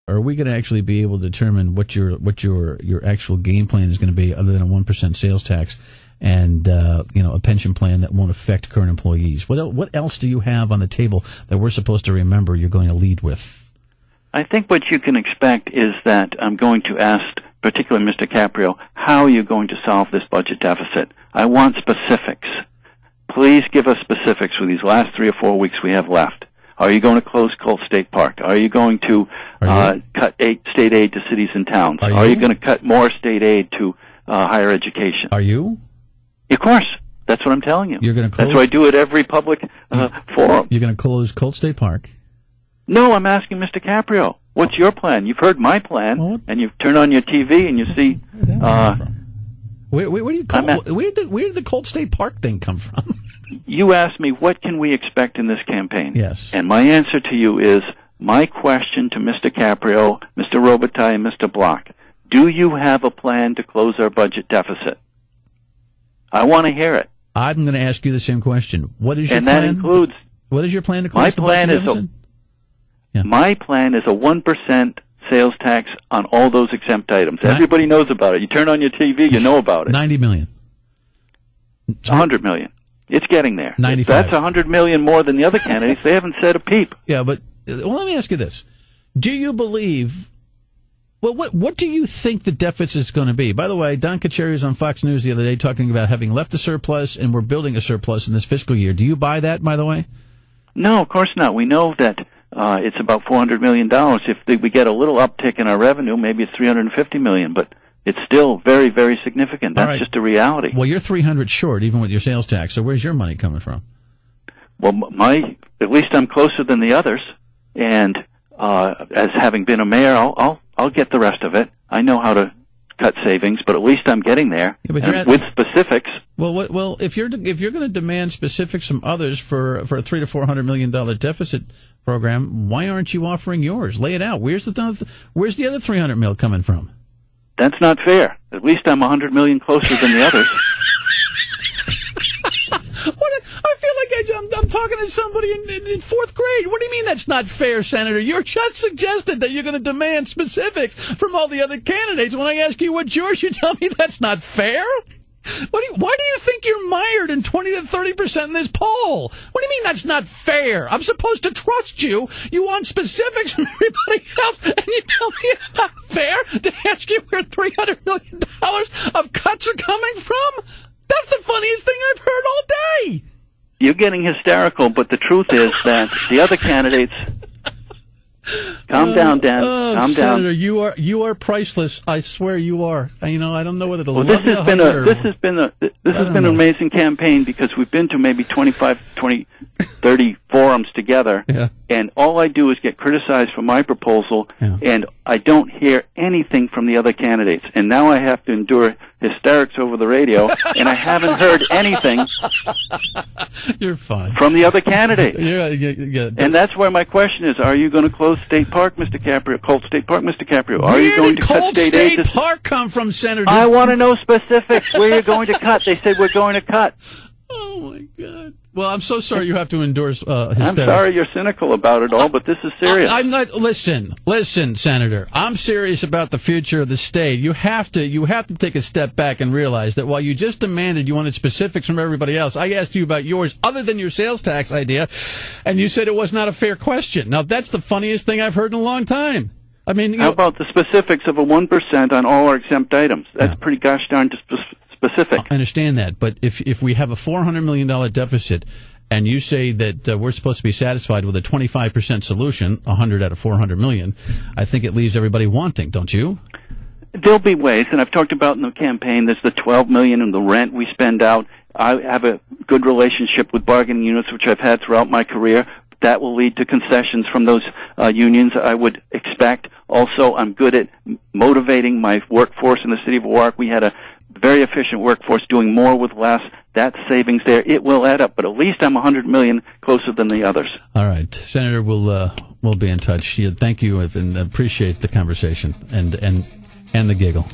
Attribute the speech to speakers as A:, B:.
A: Or are we going to actually be able to determine what your actual game plan is going to be, other than a 1% sales tax and a pension plan that won't affect current employees? What else do you have on the table that we're supposed to remember you're going to lead with?
B: I think what you can expect is that I'm going to ask, particularly Mr. Caprio, how are you going to solve this budget deficit? I want specifics. Please give us specifics for these last 3 or 4 weeks we have left. Are you going to close Colt State Park? Are you going to cut state aid to cities and towns? Are you going to cut more state aid to higher education?
A: Are you?
B: Of course. That's what I'm telling you.
A: You're going to close?
B: That's why I do it every public forum.
A: You're going to close Colt State Park?
B: No, I'm asking Mr. Caprio. What's your plan? You've heard my plan, and you turn on your TV and you see...
A: Where did the Colt State Park thing come from?
B: You asked me, what can we expect in this campaign?
A: Yes.
B: And my answer to you is, my question to Mr. Caprio, Mr. Robitaille, and Mr. Block, do you have a plan to close our budget deficit? I want to hear it.
A: I'm going to ask you the same question. What is your plan?
B: And that includes...
A: What is your plan to close the budget deficit?
B: My plan is a 1% sales tax on all those exempt items. Everybody knows about it. You turn on your TV, you know about it.
A: $90 million.
B: $100 million. It's getting there.
A: 95.
B: That's $100 million more than the other candidates. They haven't said a peep.
A: Yeah, but let me ask you this: do you believe? Well, what do you think the deficit is going to be? By the way, Don Cacciari was on Fox News the other day talking about having left a surplus and we're building a surplus in this fiscal year. Do you buy that? By the way,
B: no, of course not. We know that it's about $400 million. If we get a little uptick in our revenue, maybe it's $350 million, but it's still very, very significant. That's just a reality.
A: Well, you're 300 short, even with your sales tax. So where's your money coming from?
B: Well, at least I'm closer than the others, and as having been a mayor, I'll get the rest of it. I know how to cut savings, but at least I'm getting there with specifics.
A: Well, if you're going to demand specifics from others for a $300 to $400 million deficit program, why aren't you offering yours? Lay it out. Where's the other $300 million coming from?
B: That's not fair. At least I'm $100 million closer than the others.
A: I feel like I'm talking to somebody in fourth grade. What do you mean that's not fair, Senator? You just suggested that you're going to demand specifics from all the other candidates. When I ask you what's yours, you tell me that's not fair? Why do you think you're mired in 20 to 30% in this poll? What do you mean that's not fair? I'm supposed to trust you. You want specifics from everybody else, and you tell me it's not fair to ask you where $300 million of cuts are coming from? That's the funniest thing I've heard all day.
B: You're getting hysterical, but the truth is that the other candidates... Calm down, Dan. Calm
A: Senator,
B: down.
A: You are priceless. I swear you are. I don't know whether to love
B: this has been an
A: know.
B: amazing campaign because we've been to maybe 25, 20, 30 forums together, and all I do is get criticized for my proposal, and I don't hear anything from the other candidates. And now I have to endure hysterics over the radio, and I haven't heard anything.
A: You're fine.
B: From the other candidates.
A: Yeah.
B: And that's where my question is: are you going to close State Park, Mr. Caprio? Colt State Park, Mr. Caprio? Are you going to cut state aid?
A: Where did Colt State Park come from, Senator?
B: I want to know specifics. Where you're going to cut? They said we're going to cut.
A: Oh my God! Well, I'm so sorry you have to endure hysterics.
B: I'm sorry you're cynical about it all, but this is serious.
A: I'm not. Listen, Senator. I'm serious about the future of the state. You have to take a step back and realize that while you just demanded you wanted specifics from everybody else, I asked you about yours other than your sales tax idea, and you said it was not a fair question. Now, that's the funniest thing I've heard in a long time. I mean,
B: how about the specifics of a 1% on all our exempt items? That's pretty gosh darn specific.
A: I understand that, but if we have a $400 million deficit, and you say that we're supposed to be satisfied with a 25% solution, 100 out of 400 million, I think it leaves everybody wanting, don't you?
B: There'll be ways, and I've talked about in the campaign, there's the $12 million in the rent we spend out. I have a good relationship with bargaining units, which I've had throughout my career. That will lead to concessions from those unions, I would expect. Also, I'm good at motivating my workforce in the city of Yorke. We had a very efficient workforce doing more with less. That savings there, it will add up, but at least I'm $100 million closer than the others.
A: All right, Senator, we'll be in touch. Thank you and appreciate the conversation and the giggle.